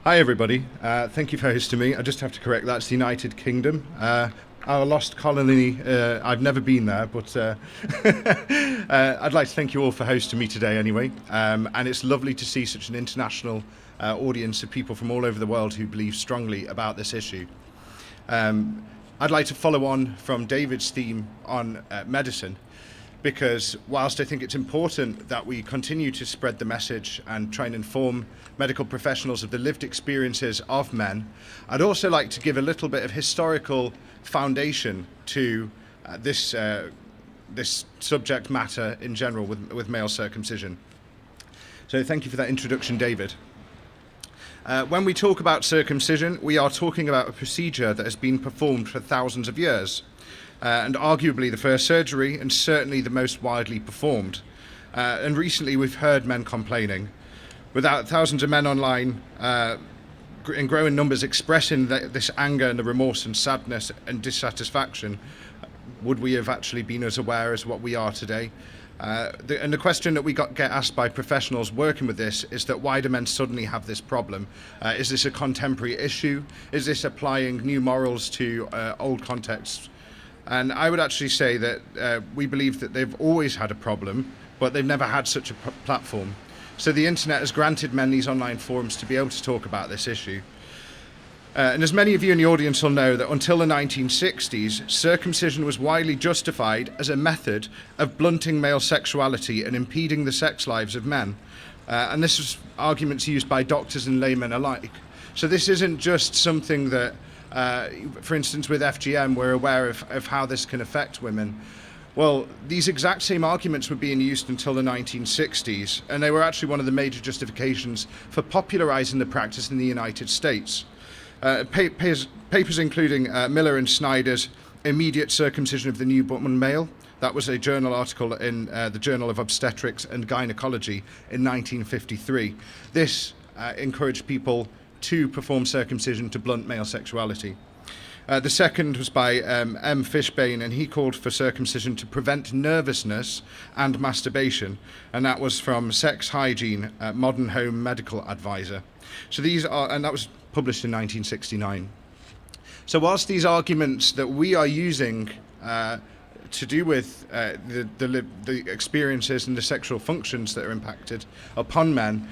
Hi everybody, thank you for hosting me. I just have to correct, that's the United Kingdom. Our lost colony, I've never been there, but I'd like to thank you all for hosting me today anyway. And it's lovely to see such an international audience of people from all over the world who believe strongly about this issue. I'd like to follow on from David's theme on medicine, because whilst I think it's important that we continue to spread the message and try and inform medical professionals of the lived experiences of men, I'd also like to give a little bit of historical foundation to this subject matter in general with male circumcision. So thank you for that introduction, David. When we talk about circumcision, we are talking about a procedure that has been performed for thousands of years. And arguably the first surgery and certainly the most widely performed. And recently we've heard men complaining. Without thousands of men online in growing numbers expressing this anger and the remorse and sadness and dissatisfaction, would we have actually been as aware as what we are today? And the question that we get asked by professionals working with this is that why do men suddenly have this problem? Is this a contemporary issue? Is this applying new morals to old contexts? And I would actually say that we believe that they've always had a problem, but they've never had such a platform. So the internet has granted men these online forums to be able to talk about this issue. And as many of you in the audience will know, that until the 1960s, circumcision was widely justified as a method of blunting male sexuality and impeding the sex lives of men. And this was arguments used by doctors and laymen alike. So this isn't just something that for instance, with FGM, we're aware of how this can affect women. Well, these exact same arguments were being used until the 1960s, and they were actually one of the major justifications for popularizing the practice in the United States. Papers including Miller and Snyder's Immediate Circumcision of the Newborn Male, that was a journal article in the Journal of Obstetrics and Gynecology in 1953. This encouraged people to perform circumcision to blunt male sexuality. The second was by M. Fishbane, and he called for circumcision to prevent nervousness and masturbation, and that was from Sex Hygiene, Modern Home Medical Advisor. So these are, and that was published in 1969. So whilst these arguments that we are using to do with the experiences and the sexual functions that are impacted upon men,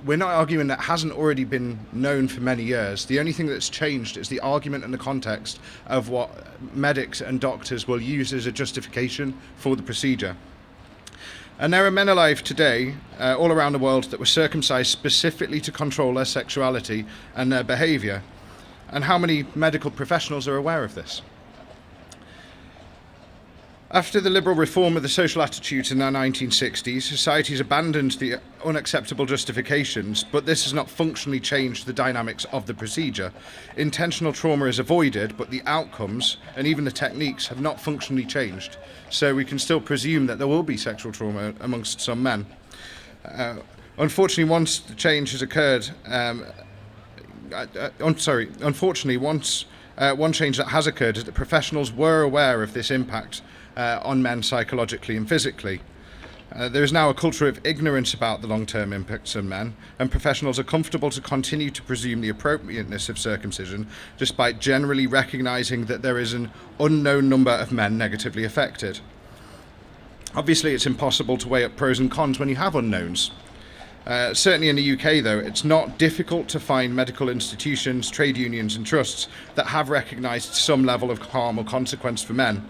we're not arguing that hasn't already been known for many years. The only thing that's changed is the argument and the context of what medics and doctors will use as a justification for the procedure. And there are men alive today, all around the world, that were circumcised specifically to control their sexuality and their behaviour. And how many medical professionals are aware of this? After the liberal reform of the social attitudes in the 1960s, societies abandoned the unacceptable justifications, but this has not functionally changed the dynamics of the procedure. Intentional trauma is avoided, but the outcomes and even the techniques have not functionally changed. So we can still presume that there will be sexual trauma amongst some men. Unfortunately, once the change has occurred, one change that has occurred is that professionals were aware of this impact on men psychologically and physically. There is now a culture of ignorance about the long-term impacts on men, and professionals are comfortable to continue to presume the appropriateness of circumcision, despite generally recognising that there is an unknown number of men negatively affected. Obviously, it's impossible to weigh up pros and cons when you have unknowns. Certainly in the UK, though, it's not difficult to find medical institutions, trade unions and trusts that have recognised some level of harm or consequence for men.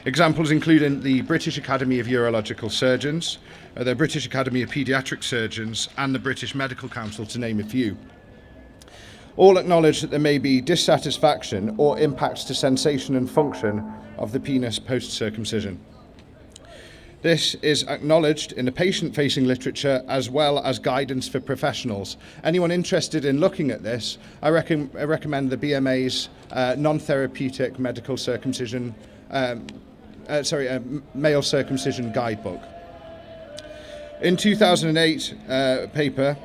Examples include the British Academy of Urological Surgeons, the British Academy of Paediatric Surgeons and the British Medical Council, to name a few. All acknowledge that there may be dissatisfaction or impacts to sensation and function of the penis post-circumcision. This is acknowledged in the patient-facing literature as well as guidance for professionals. Anyone interested in looking at this, I recommend the BMA's non-therapeutic medical circumcision, male circumcision guidebook. In 2008, paper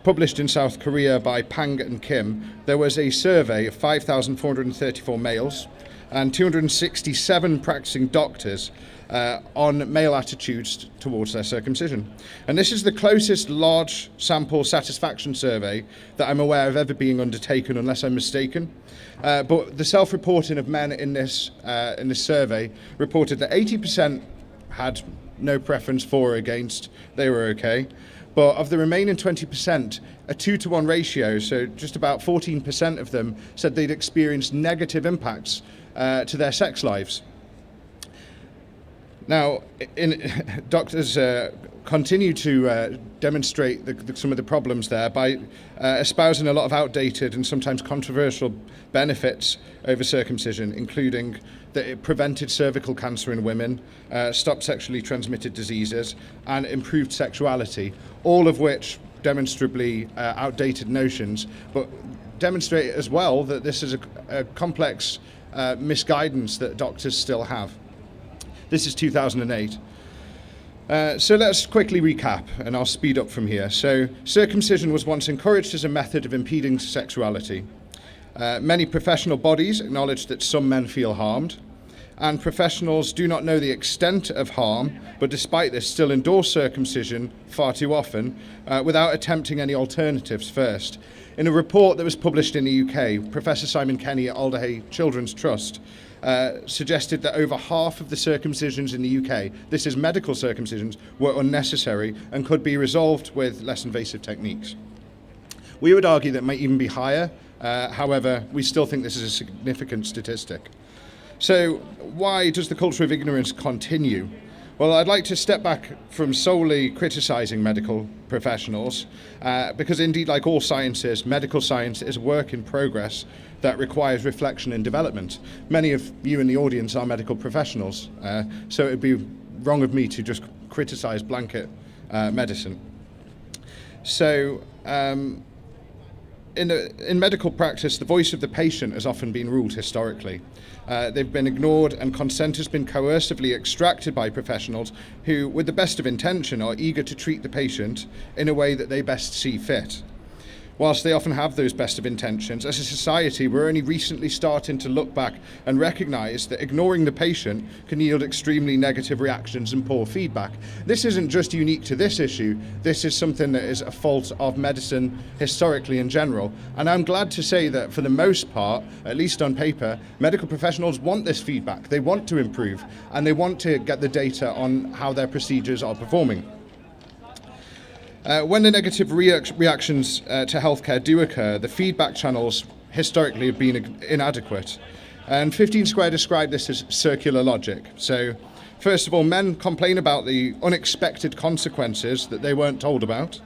published in South Korea by Pang and Kim, there was a survey of 5,434 males and 267 practicing doctors on male attitudes towards their circumcision. And this is the closest large sample satisfaction survey that I'm aware of ever being undertaken, unless I'm mistaken. But the self-reporting of men in this survey reported that 80% had no preference for or against, they were okay. But of the remaining 20%, a 2-to-1 ratio, so just about 14% of them said they'd experienced negative impacts to their sex lives. Now, doctors continue to demonstrate some of the problems there by espousing a lot of outdated and sometimes controversial benefits over circumcision, including that it prevented cervical cancer in women, stopped sexually transmitted diseases, and improved sexuality, all of which demonstrably outdated notions, but demonstrate as well that this is a complex misguidance that doctors still have. This is 2008. So let's quickly recap, and I'll speed up from here. So circumcision was once encouraged as a method of impeding sexuality. Many professional bodies acknowledge that some men feel harmed, and professionals do not know the extent of harm, but despite this still endorse circumcision far too often without attempting any alternatives first. In a report that was published in the UK, Professor Simon Kenny at Alderhay Children's Trust suggested that over half of the circumcisions in the UK, this is medical circumcisions, were unnecessary and could be resolved with less invasive techniques. We would argue that it might even be higher. However, we still think this is a significant statistic. So why does the culture of ignorance continue? Well, I'd like to step back from solely criticising medical professionals, because indeed, like all sciences, medical science is a work in progress that requires reflection and development. Many of you in the audience are medical professionals, so it would be wrong of me to just criticise blanket medicine. So in medical practice, the voice of the patient has often been ruled historically. They've been ignored, and consent has been coercively extracted by professionals who, with the best of intention, are eager to treat the patient in a way that they best see fit. Whilst they often have those best of intentions, as a society, we're only recently starting to look back and recognise that ignoring the patient can yield extremely negative reactions and poor feedback. This isn't just unique to this issue. This is something that is a fault of medicine historically in general. And I'm glad to say that for the most part, at least on paper, medical professionals want this feedback. They want to improve, and they want to get the data on how their procedures are performing. When the negative reactions to healthcare do occur, the feedback channels historically have been inadequate. And 15Square described this as circular logic. So, first of all, men complain about the unexpected consequences that they weren't told about.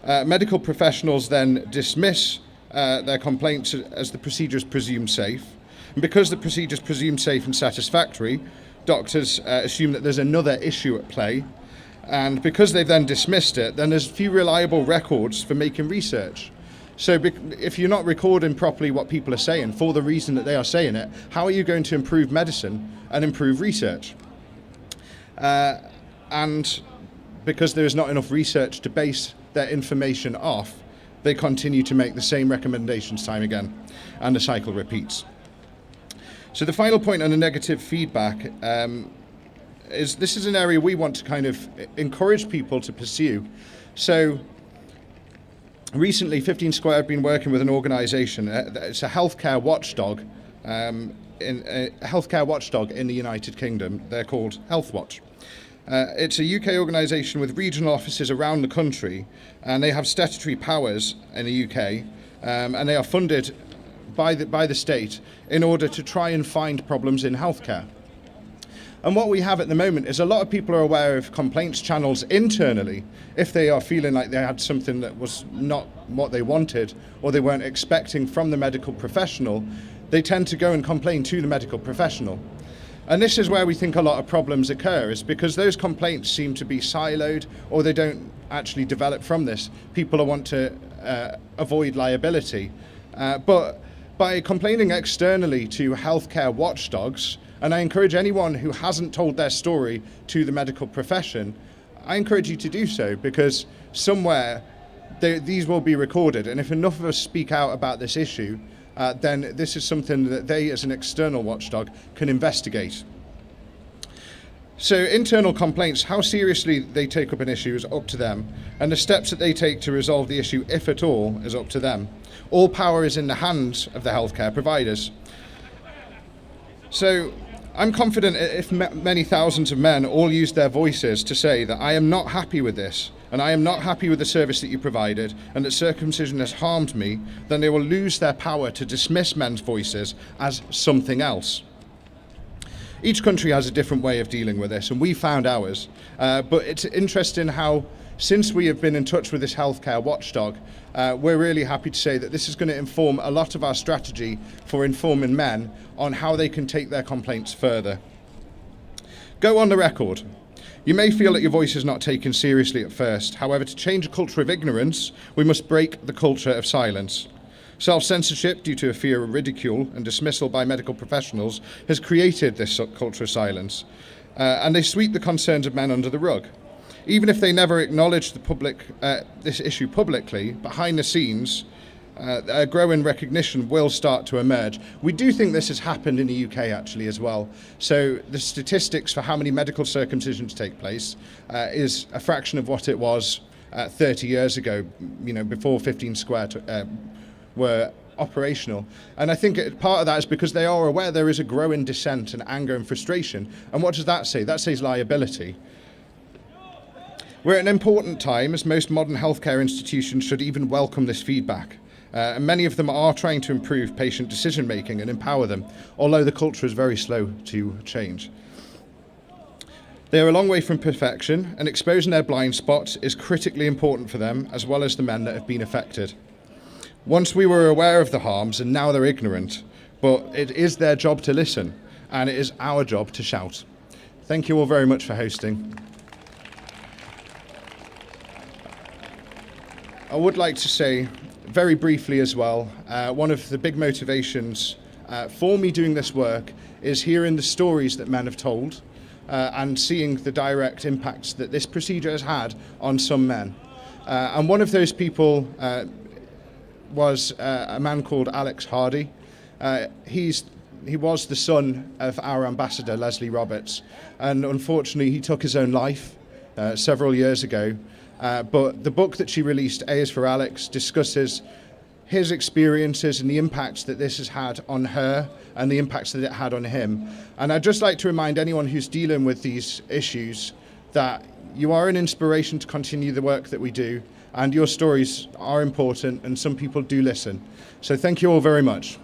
Medical professionals then dismiss their complaints as the procedure is presumed safe. And because the procedure is presumed safe and satisfactory, doctors assume that there's another issue at play. And because they've then dismissed it, then there's few reliable records for making research. So if you're not recording properly what people are saying for the reason that they are saying it, how are you going to improve medicine and improve research? And because there is not enough research to base their information off, they continue to make the same recommendations time again, and the cycle repeats. So the final point on the negative feedback this is an area we want to kind of encourage people to pursue. So recently, 15Square have been working with an organisation. It's a healthcare watchdog, in the United Kingdom. They're called HealthWatch. It's a UK organisation with regional offices around the country, and they have statutory powers in the UK, and they are funded by the state in order to try and find problems in healthcare. And what we have at the moment is a lot of people are aware of complaints channels internally if they are feeling like they had something that was not what they wanted or they weren't expecting from the medical professional. They tend to go and complain to the medical professional. And this is where we think a lot of problems occur, is because those complaints seem to be siloed or they don't actually develop from this. People want to avoid liability. But by complaining externally to healthcare watchdogs, and I encourage anyone who hasn't told their story to the medical profession, I encourage you to do so, because somewhere these will be recorded. And if enough of us speak out about this issue, then this is something that they, as an external watchdog, can investigate. So internal complaints, how seriously they take up an issue is up to them, and the steps that they take to resolve the issue, if at all, is up to them. All power is in the hands of the healthcare providers. So I'm confident if many thousands of men all use their voices to say that I am not happy with this, and I am not happy with the service that you provided, and that circumcision has harmed me, then they will lose their power to dismiss men's voices as something else. Each country has a different way of dealing with this, and we found ours. But it's interesting how, since we have been in touch with this healthcare watchdog, we're really happy to say that this is going to inform a lot of our strategy for informing men on how they can take their complaints further. Go on the record. You may feel that your voice is not taken seriously at first. However, to change a culture of ignorance, we must break the culture of silence. Self-censorship, due to a fear of ridicule and dismissal by medical professionals, has created this culture of silence, and they sweep the concerns of men under the rug. Even if they never acknowledge this issue publicly, behind the scenes, a growing recognition will start to emerge. We do think this has happened in the UK actually as well. So the statistics for how many medical circumcisions take place is a fraction of what it was 30 years ago, before 15Square were operational. And I think part of that is because they are aware there is a growing dissent and anger and frustration. And what does that say? That says liability. We're at an important time, as most modern healthcare institutions should even welcome this feedback. And many of them are trying to improve patient decision-making and empower them, although the culture is very slow to change. They are a long way from perfection, and exposing their blind spots is critically important for them, as well as the men that have been affected. Once we were aware of the harms, and now they're ignorant, but it is their job to listen, and it is our job to shout. Thank you all very much for hosting. I would like to say very briefly as well, one of the big motivations for me doing this work is hearing the stories that men have told and seeing the direct impacts that this procedure has had on some men. And one of those people was a man called Alex Hardy. He was the son of our ambassador, Leslie Roberts, and unfortunately he took his own life several years ago. But the book that she released, A is for Alex, discusses his experiences and the impacts that this has had on her and the impacts that it had on him. And I'd just like to remind anyone who's dealing with these issues that you are an inspiration to continue the work that we do, and your stories are important, and some people do listen. So thank you all very much.